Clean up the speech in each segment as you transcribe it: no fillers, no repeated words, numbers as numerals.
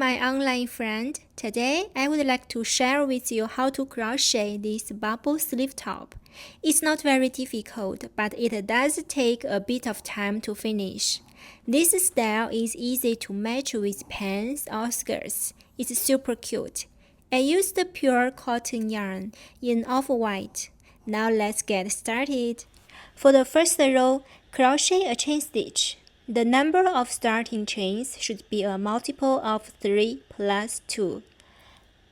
my online friend. Today I would like to share with you how to crochet this bubble sleeve top. It's not very difficult, but it does take a bit of time to finish. This style is easy to match with pants or skirts. It's super cute. I used pure cotton yarn in off-white. Now let's get started. For the first row, crochet a chain stitch. The number of starting chains should be a multiple of 3 plus 2.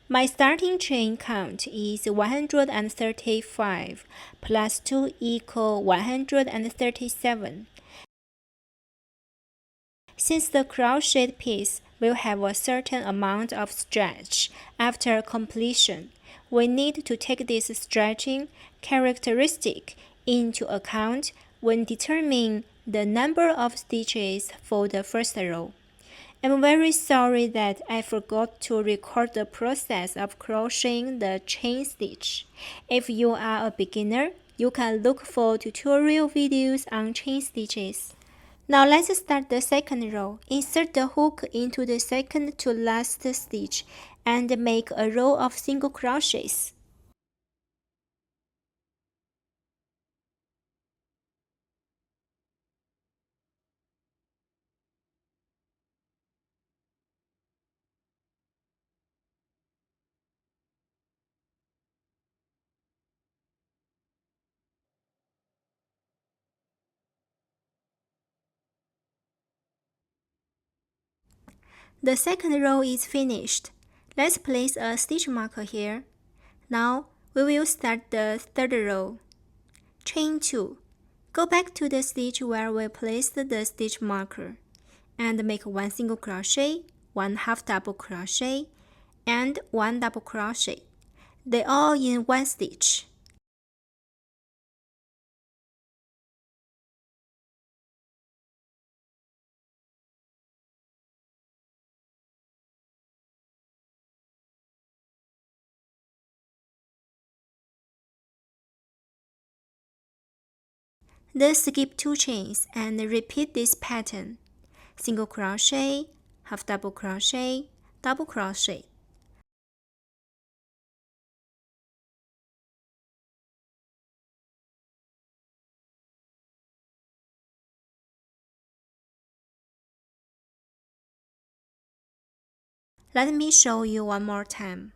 My starting chain count is 135 plus 2 equals 137. Since the crocheted piece will have a certain amount of stretch after completion, we need to take this stretching characteristic into account when determining the number of stitches for the first row. I'm very sorry that I forgot to record the process of crocheting the chain stitch. If you are a beginner, you can look for tutorial videos on chain stitches. Now let's start the second row. Insert the hook into the second to last stitch and make a row of single crochets. The second row is finished. Let's place a stitch marker here. Now we will start the third row. Chain 2. Go back to the stitch where we placed the stitch marker and make 1 single crochet, 1 half double crochet, and 1 double crochet. They all in one stitch. Then skip 2 chains and repeat this pattern. Single crochet, half double crochet, double crochet. Let me show you one more time.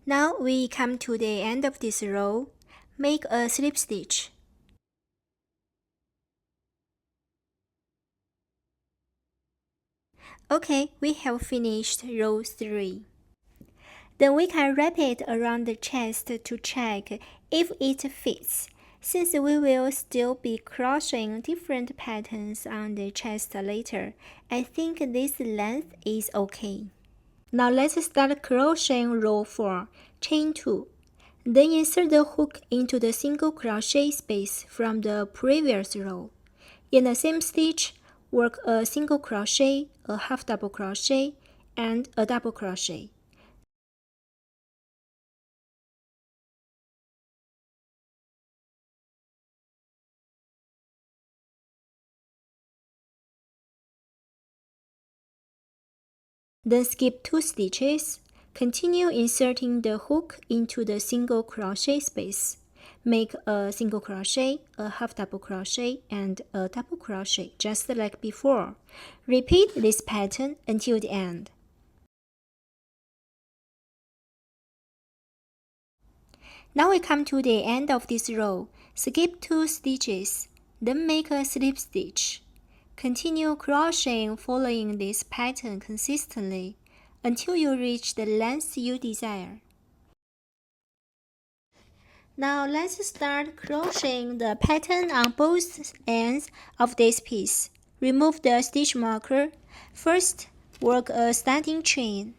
Now we come to the end of this row. Make a slip stitch. Okay, we have finished row 3. Then we can wrap it around the chest to check if it fits. Since we will still be crocheting different patterns on the chest later, I think this length is okay. Now let's start crocheting row 4, chain 2. Then insert the hook into the single crochet space from the previous row. In the same stitch, work a single crochet, a half double crochet, and a double crochet. Then skip 2 stitches. Continue inserting the hook into the single crochet space. Make a single crochet, a half double crochet, and a double crochet just like before. Repeat this pattern until the end. Now we come to the end of this row. Skip 2 stitches, then make a slip stitch. Continue crocheting following this pattern consistently until you reach the length you desire. Now let's start crocheting the pattern on both ends of this piece. Remove the stitch marker. First, work a standing chain.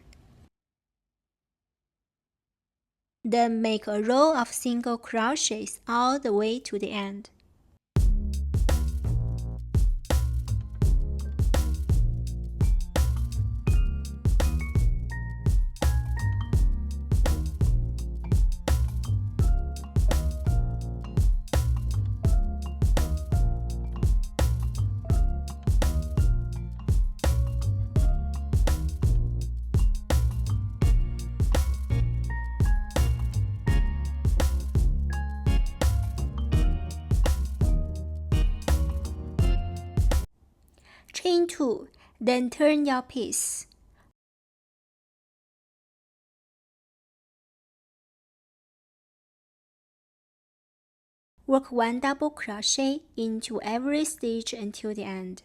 Then make a row of single crochets all the way to the end. Chain 2, then turn your piece. Work 1 double crochet into every stitch until the end.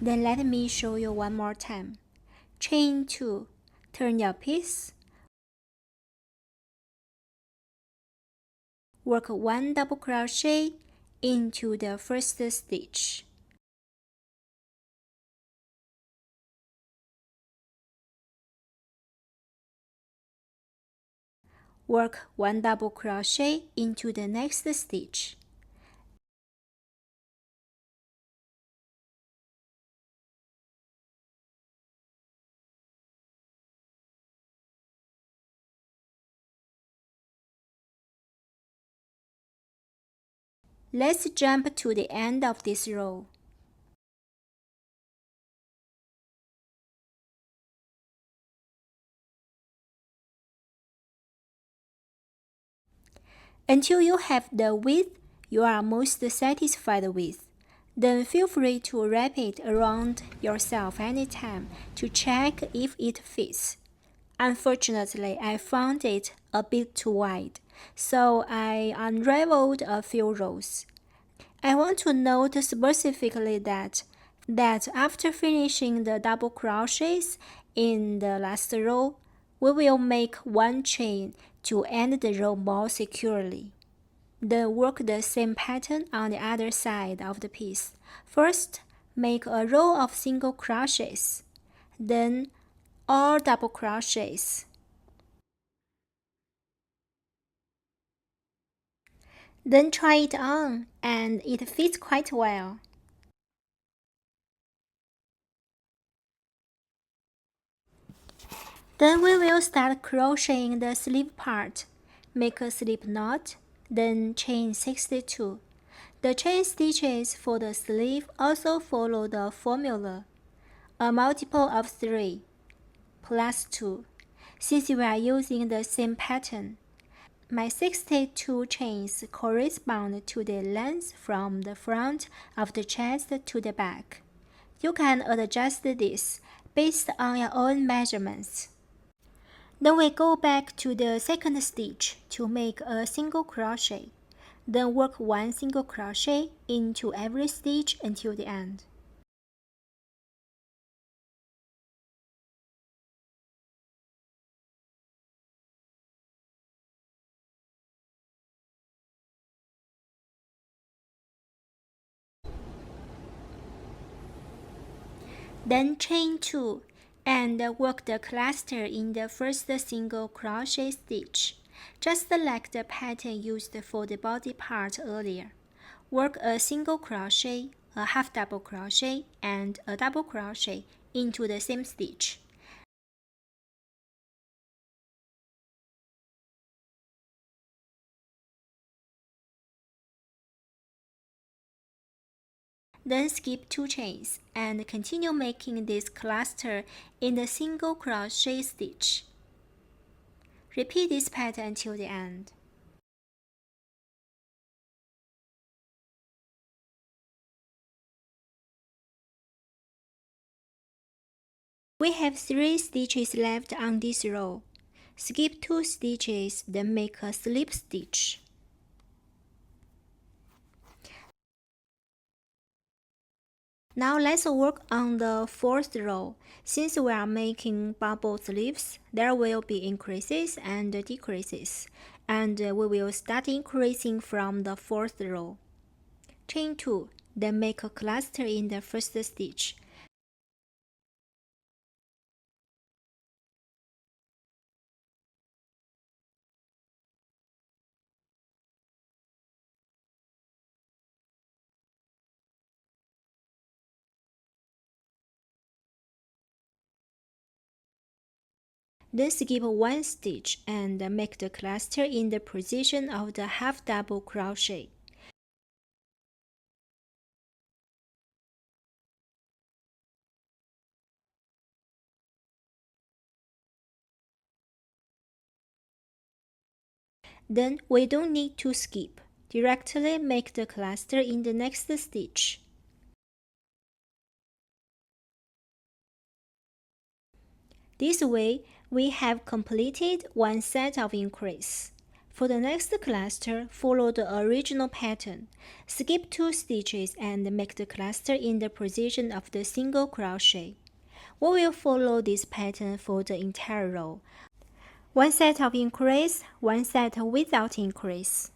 Then let me show you one more time. Chain 2, turn your piece. Work 1 double crochet into the first stitch. Work 1 double crochet into the next stitch. Let's jump to the end of this row. Until you have the width you are most satisfied with. Then feel free to wrap it around yourself anytime to check if it fits. Unfortunately, I found it a bit too wide, so I unraveled a few rows. I want to note specifically that after finishing the double crochets in the last row, we will make one chain to end the row more securely. Then work the same pattern on the other side of the piece. First, make a row of single crochets, then all double crochets. Then try it on, and it fits quite well. Then we will start crocheting the sleeve part. Make a slip knot, then chain 62. The chain stitches for the sleeve also follow the formula. A multiple of 3 plus 2, since we are using the same pattern. My 62 chains correspond to the length from the front of the chest to the back. You can adjust this based on your own measurements. Then we go back to the second stitch to make a single crochet. Then work 1 single crochet into every stitch until the end. Then chain 2 and work the cluster in the first single crochet stitch, just like the pattern used for the body part earlier. Work a single crochet, a half double crochet, and a double crochet into the same stitch. Then skip 2 chains and continue making this cluster in the single crochet stitch. Repeat this pattern until the end. We have 3 stitches left on this row. Skip 2 stitches, then make a slip stitch. Now let's work on the 4th row. Since we are making bubble sleeves, there will be increases and decreases, and we will start increasing from the 4th row. Chain 2, then make a cluster in the first stitch. Then skip one stitch and make the cluster in the position of the half double crochet. Then we don't need to skip. Directly make the cluster in the next stitch. This way, we have completed one set of increase. For the next cluster, follow the original pattern. Skip 2 stitches and make the cluster in the position of the single crochet. We will follow this pattern for the entire row. One set of increase, one set without increase.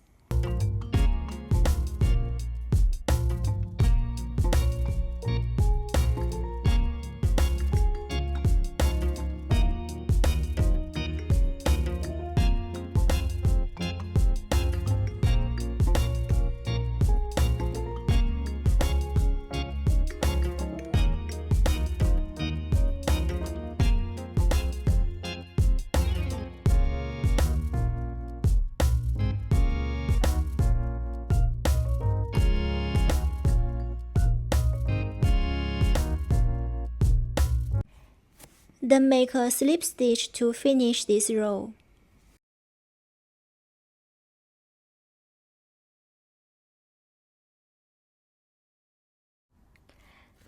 Then make a slip stitch to finish this row.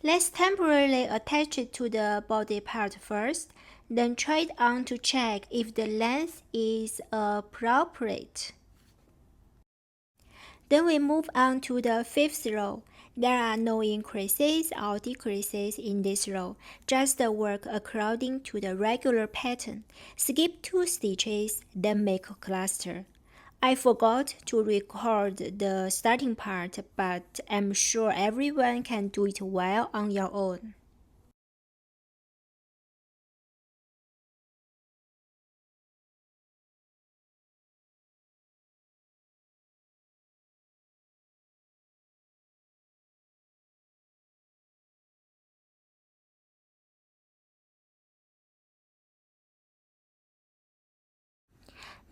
Let's temporarily attach it to the body part first, then try it on to check if the length is appropriate. Then we move on to the 5th row. There are no increases or decreases in this row, just work according to the regular pattern. Skip 2 stitches, then make a cluster. I forgot to record the starting part, but I'm sure everyone can do it well on your own.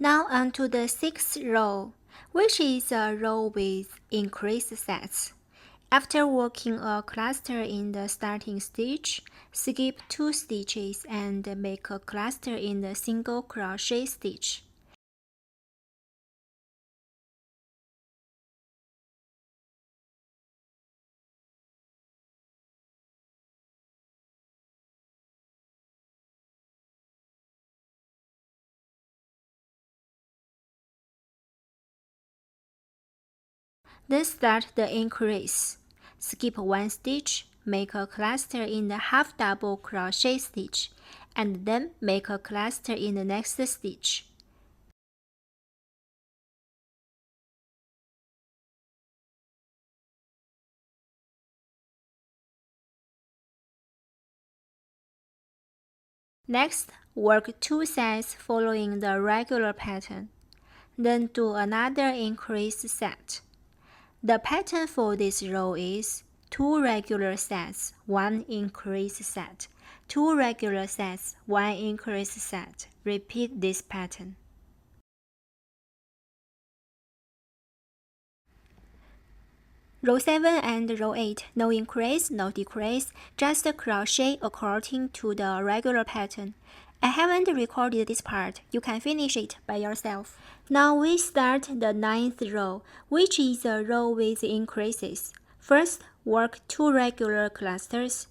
Now on to the 6th row, which is a row with increased sets. After working a cluster in the starting stitch, skip 2 stitches and make a cluster in the single crochet stitch. Then start the increase. Skip 1 stitch, make a cluster in the half double crochet stitch, and then make a cluster in the next stitch. Next, work 2 sets following the regular pattern. Then do another increase set. The pattern for this row is 2 regular sets, 1 increase set, 2 regular sets, 1 increase set. Repeat this pattern. Row 7 and row 8, no increase, no decrease, just crochet according to the regular pattern. I haven't recorded this part, you can finish it by yourself. Now we start the 9th row, which is a row with increases. First, work 2 regular clusters.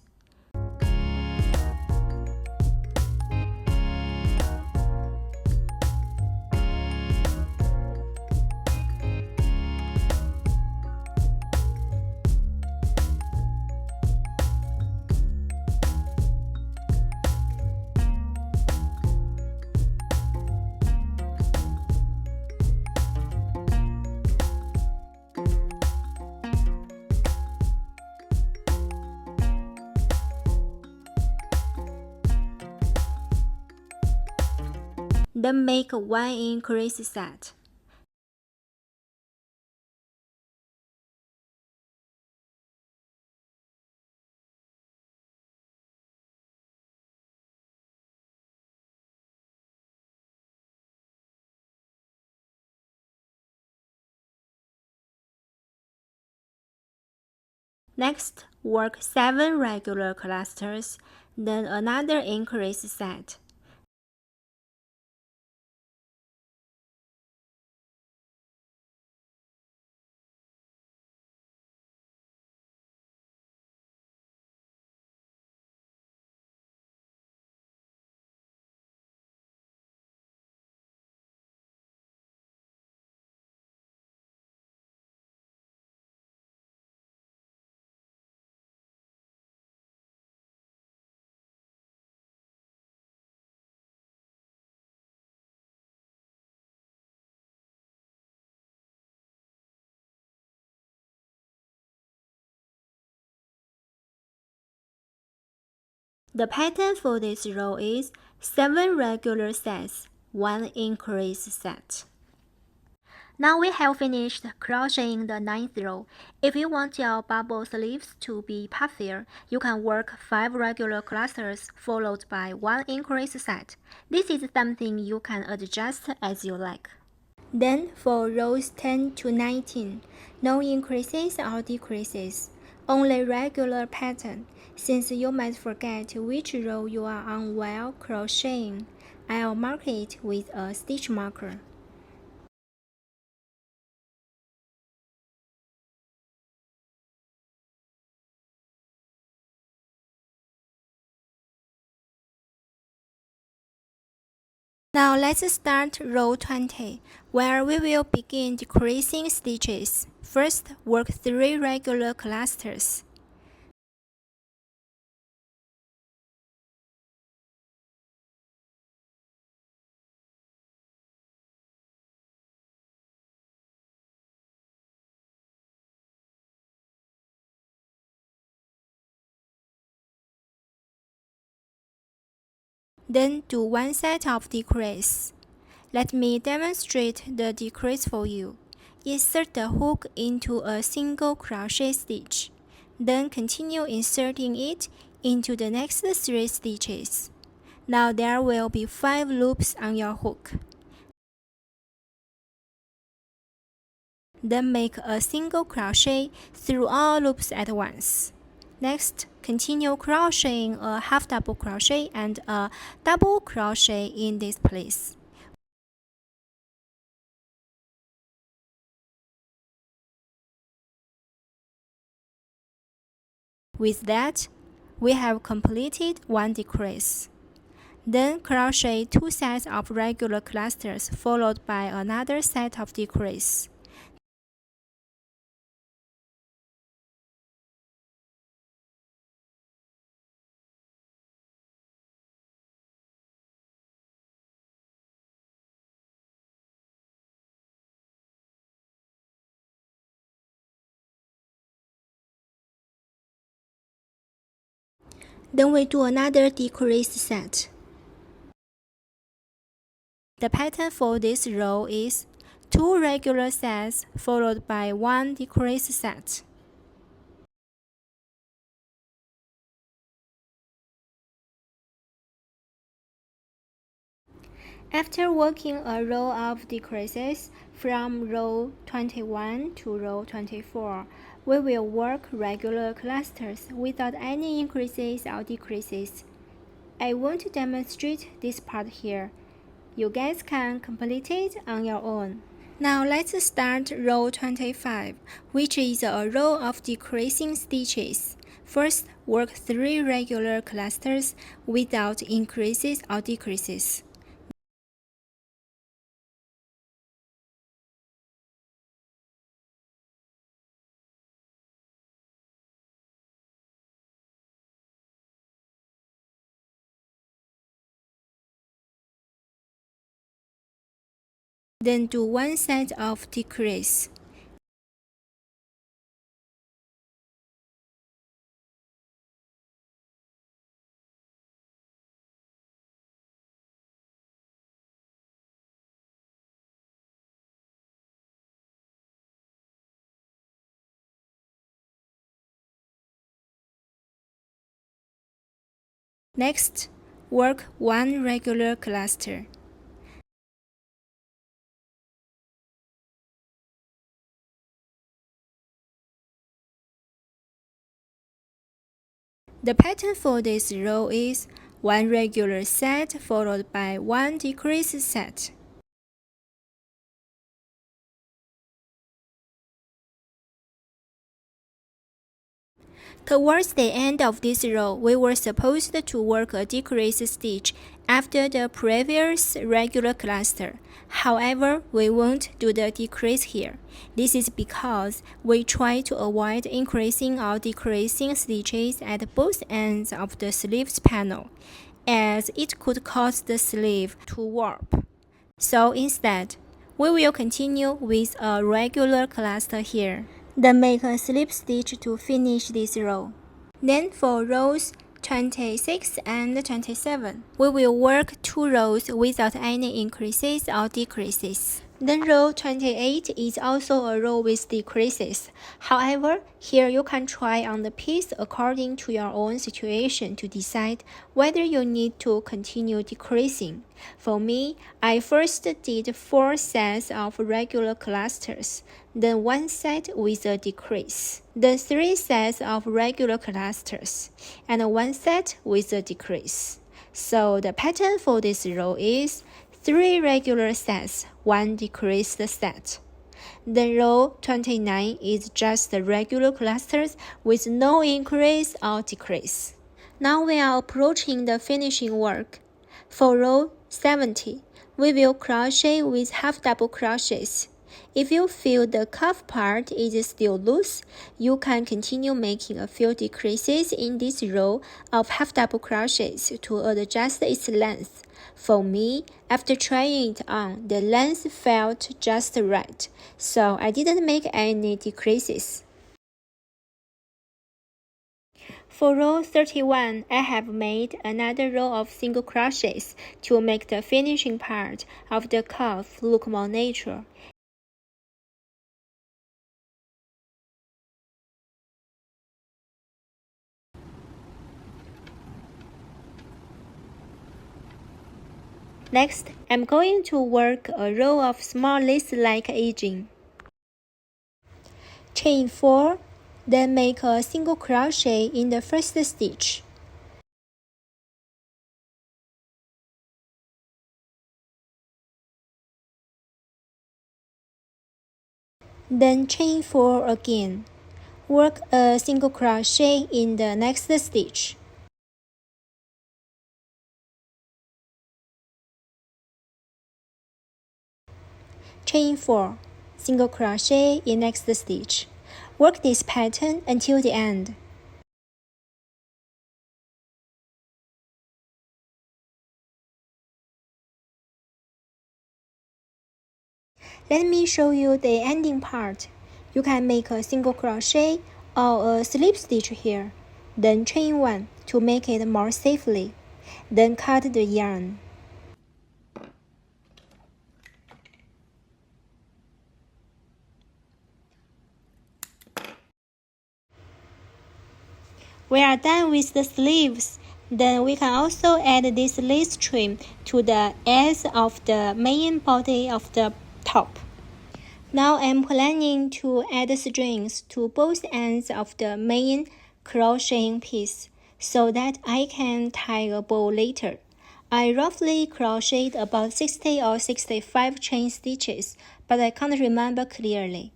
Then make 1 increase set. Next, work 7 regular clusters, then another increase set. The pattern for this row is 7 regular sets, 1 increase set. Now we have finished crocheting the 9th row. If you want your bubble sleeves to be puffier, you can work 5 regular clusters followed by 1 increase set. This is something you can adjust as you like. Then for rows 10 to 19, no increases or decreases, only regular pattern. Since you might forget which row you are on while crocheting, I'll mark it with a stitch marker. Now let's start row 20, where we will begin decreasing stitches. First, work 3 regular clusters. Then do 1 set of decrease. Let me demonstrate the decrease for you. Insert the hook into a single crochet stitch. Then continue inserting it into the next 3 stitches. Now there will be 5 loops on your hook. Then make a single crochet through all loops at once. Next, continue crocheting a half double crochet and a double crochet in this place. With that, we have completed 1 decrease. Then crochet 2 sets of regular clusters followed by another set of decrease. Then we do another decrease set. The pattern for this row is 2 regular sets followed by 1 decrease set. After working a row of decreases from row 21 to row 24, we will work regular clusters without any increases or decreases. I want to demonstrate this part here. You guys can complete it on your own. Now let's start row 25, which is a row of decreasing stitches. First, work 3 regular clusters without increases or decreases. Then do 1 set of decrease. Next, work 1 regular cluster. The pattern for this row is 1 regular set followed by 1 decrease set. Towards the end of this row, we were supposed to work a decrease stitch after the previous regular cluster. However, we won't do the decrease here. This is because we try to avoid increasing or decreasing stitches at both ends of the sleeves panel, as it could cause the sleeve to warp. So instead, we will continue with a regular cluster here. Then make a slip stitch to finish this row. Then for rows 26 and 27, we will work 2 rows without any increases or decreases. Then row 28 is also a row with decreases. However, here you can try on the piece according to your own situation to decide whether you need to continue decreasing. For me, I first did 4 sets of regular clusters, then 1 set with a decrease, then 3 sets of regular clusters, and 1 set with a decrease. So the pattern for this row is 3 regular sets, 1 decreased set. The row 29 is just the regular clusters with no increase or decrease. Now we are approaching the finishing work. For row 70, we will crochet with half double crochets. If you feel the cuff part is still loose, you can continue making a few decreases in this row of half double crochets to adjust its length. For me, after trying it on, the length felt just right, so I didn't make any decreases. For row 31, I have made another row of single crochets to make the finishing part of the cuff look more natural. Next, I'm going to work a row of small lace-like edging. Chain 4, then make a single crochet in the first stitch. Then chain 4 again. Work a single crochet in the next stitch. Chain 4, single crochet in next stitch. Work this pattern until the end. Let me show you the ending part. You can make a single crochet or a slip stitch here, then chain 1 to make it more safely. Then cut the yarn. We are done with the sleeves. Then we can also add this lace trim to the edge of the main body of the top. Now I'm planning to add strings to both ends of the main crocheting piece so that I can tie a bow later. I roughly crocheted about 60 or 65 chain stitches, but I can't remember clearly.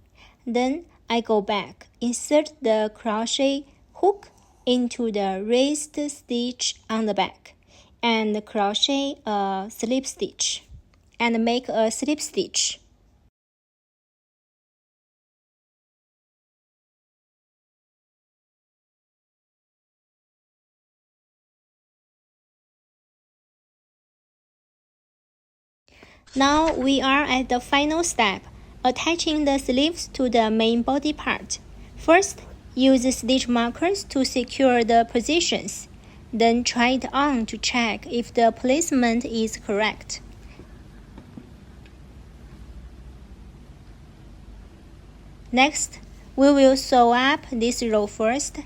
Then I go back, insert the crochet hook into the raised stitch on the back, and crochet a slip stitch, and make a slip stitch. Now we are at the final step, attaching the sleeves to the main body part. First, use stitch markers to secure the positions. Then try it on to check if the placement is correct. Next, we will sew up this row first.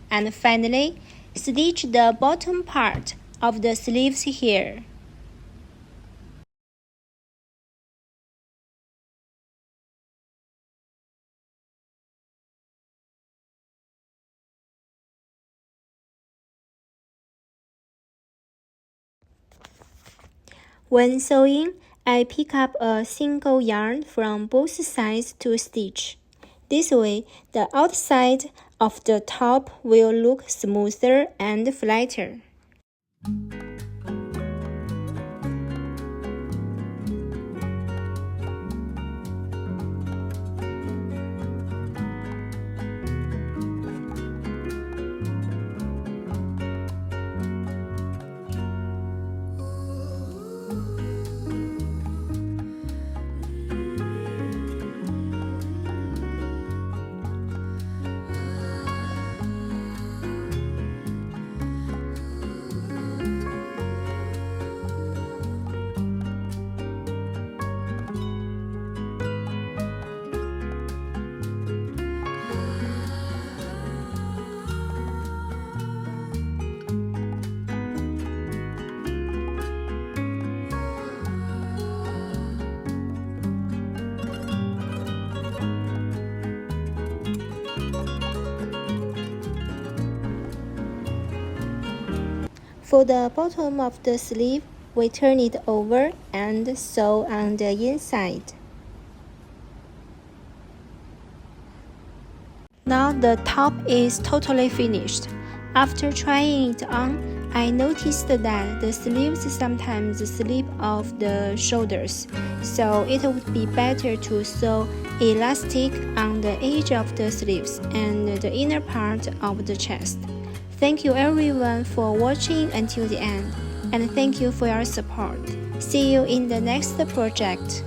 And finally, stitch the bottom part of the sleeves here. When sewing, I pick up a single yarn from both sides to stitch. This way, the outside of the top will look smoother and flatter. For the bottom of the sleeve, we turn it over and sew on the inside. Now the top is totally finished. After trying it on, I noticed that the sleeves sometimes slip off the shoulders, so it would be better to sew elastic on the edge of the sleeves and the inner part of the chest. Thank you everyone for watching until the end, and thank you for your support. See you in the next project.